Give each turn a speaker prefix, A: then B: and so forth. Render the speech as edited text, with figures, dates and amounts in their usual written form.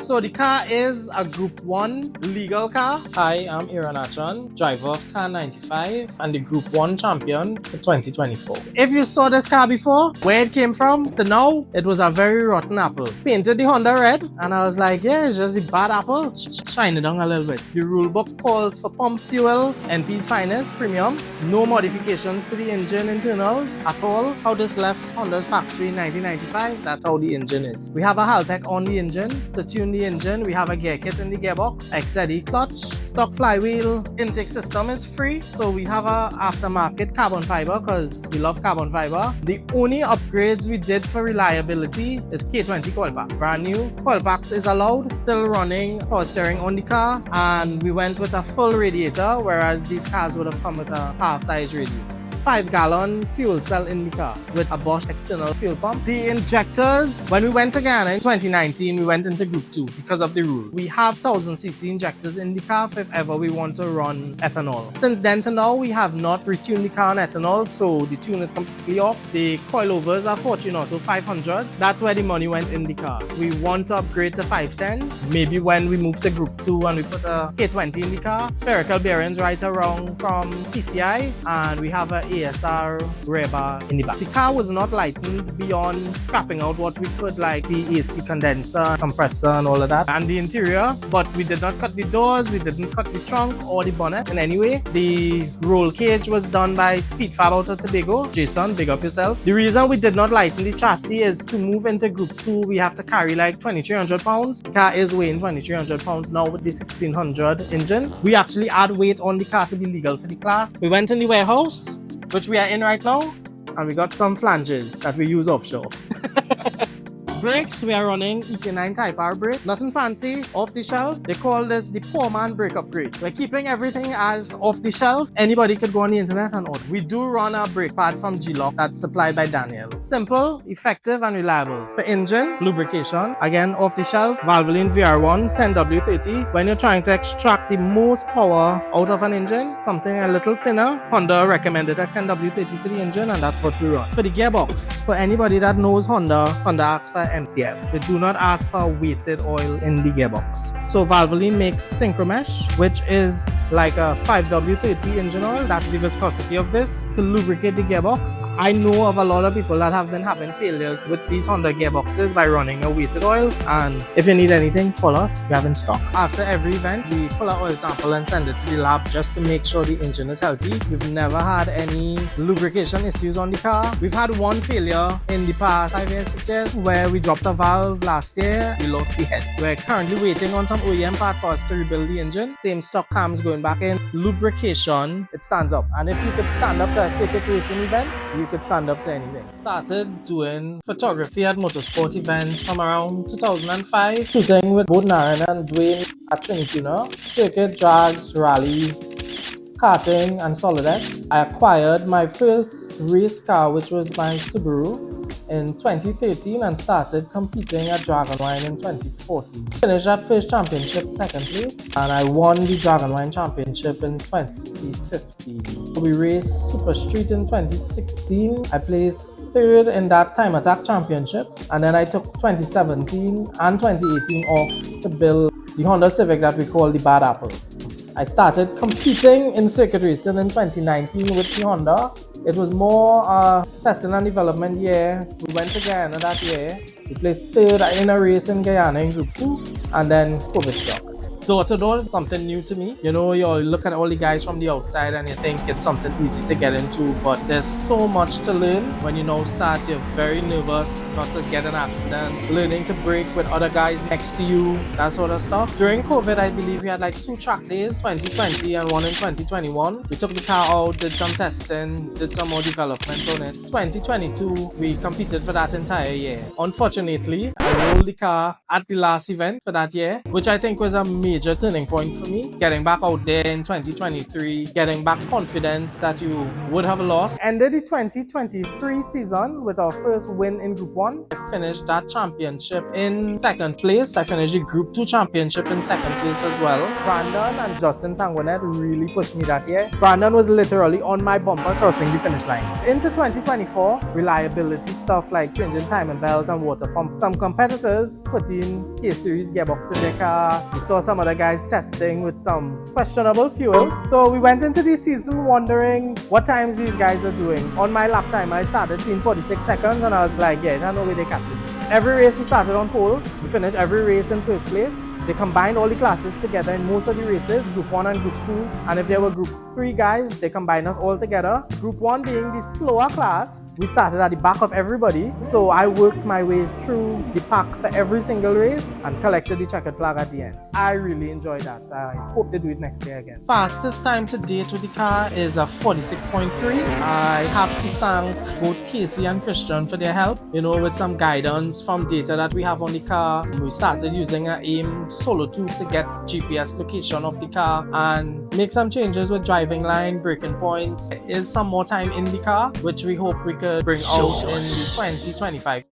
A: So the car is a Group 1 legal car. I am Aaron Achan, driver of car 95 and the Group 1 champion for 2024. If you saw this car before, where it came from to now, it was a very rotten apple. Painted the Honda red and I was like, yeah, it's just the bad apple. Shine it down a little bit. The rule book calls for pump fuel, NP's finest, premium. No modifications to the engine internals at all. How this left Honda's factory in 1995, that's how the engine is. We have a Haltech on the engine. To tune the engine, we have a gear kit in the gearbox, XZE clutch, stock flywheel, intake system is free. So we have a aftermarket carbon fiber because we love carbon fiber. The only upgrades we did for reliability is K20 coil pack. Brand new. Coil packs is allowed, still running power steering on the car, and we went with a full radiator, whereas these cars would have come with a half-size radiator. 5-gallon fuel cell in the car with a Bosch external fuel pump. The injectors, when we went to Ghana in 2019, we went into Group 2 because of the rule. We have 1000cc injectors in the car if ever we want to run ethanol. Since then to now, we have not retuned the car on ethanol, so the tune is completely off. The coilovers are Fortunato 500. That's where the money went in the car. We want to upgrade to 510s. Maybe when we move to Group 2 and we put a K20 in the car, spherical bearings right around from PCI, and we have a ASR rear bar in the back. The car was not lightened beyond scrapping out what we could, like the AC condenser, compressor and all of that, and the interior, but we did not cut the doors, we didn't cut the trunk or the bonnet in any way. The roll cage was done by Speedfab out of Tobago. Jason, big up yourself. The reason we did not lighten the chassis is to move into Group 2, we have to carry like 2,300 pounds. The car is weighing 2,300 pounds now with the 1600 engine. We actually add weight on the car to be legal for the class. We went in the warehouse, which we are in right now, and we got some flanges that we use offshore. Brakes, we are running EK9 Type R brake. Nothing fancy, off the shelf. They call this the poor man brake upgrade. We're keeping everything as off the shelf. Anybody could go on the internet and order. We do run a brake pad from G-Lock that's supplied by Daniel. Simple, effective and reliable. For engine, lubrication, again off the shelf. Valvoline VR1 10W30. When you're trying to extract the most power out of an engine, something a little thinner, Honda recommended a 10W30 for the engine, and that's what we run. For the gearbox, for anybody that knows Honda asks for MTF. They do not ask for weighted oil in the gearbox. So Valvoline makes Synchromesh, which is like a 5W30 engine oil. That's the viscosity of this to lubricate the gearbox. I know of a lot of people that have been having failures with these Honda gearboxes by running a weighted oil, and if you need anything, call us. We have in stock. After every event, we pull an oil sample and send it to the lab just to make sure the engine is healthy. We've never had any lubrication issues on the car. We've had one failure in the past 5 years, 6 years, where we dropped a valve last year, we lost the head. We're currently waiting on some OEM part for us to rebuild the engine. Same stock cams going back in. Lubrication, it stands up. And if you could stand up to a circuit racing event, you could stand up to anything. Started doing photography at motorsport events from around 2005, shooting with both Naren and Dwayne at Trinituna, circuit, drags, rally, karting and Solidex. I acquired my first race car, which was my Subaru, in 2013 and started competing at Dragon Wine in 2014. Finished that first championship second place, and I won the Dragon Wine championship in 2015. We raced Super Street in 2016. I placed third in that time attack championship, and then I took 2017 and 2018 off to build the Honda Civic that we call the Bad Apple. I started competing in circuit racing in 2019 with the Honda. It was more testing and development year. We went to Guyana that year. We placed third in a race in Guyana in Group 2, and then COVID struck. Door to door, something new to me. You know, you look at all the guys from the outside and you think it's something easy to get into, but there's so much to learn. When you now start, you're very nervous not to get an accident, learning to brake with other guys next to you, that sort of stuff. During COVID, I believe we had like 2 track days, 2020 and one in 2021. We took the car out, did some testing, did some more development on it. 2022, we competed for that entire year. Unfortunately, I rolled the car at the last event for that year, which I think was a major major turning point for me. Getting back out there in 2023, getting back confidence that you would have lost. Ended the 2023 season with our first win in Group 1. I finished that championship in second place. I finished the Group 2 championship in second place as well. Brandon and Justin Sanguinet really pushed me that year. Brandon was literally on my bumper crossing the finish line. Into 2024, reliability stuff like changing timing belt and water pump. Some competitors put in K-Series gearbox in their car. We saw some other guys testing with some questionable fuel. So we went into the season wondering what times these guys are doing. On my lap time, I started seeing 46 seconds and I was like, yeah, I know where they catch it. Every race we started on pole. We finished every race in first place. They combined all the classes together in most of the races, Group 1 and Group 2. And if there were Group 3 guys, they combined us all together. Group 1 being the slower class, we started at the back of everybody. So I worked my way through the pack for every single race and collected the checkered flag at the end. I really enjoyed that. I hope they do it next year again. Fastest time to date with the car is a 46.3. I have to thank both Casey and Christian for their help, with some guidance from data that we have on the car. We started using an AIM solo tool to get GPS location of the car and make some changes with driving line, braking points. There is some more time in the car, which we hope we could bring out in the 2025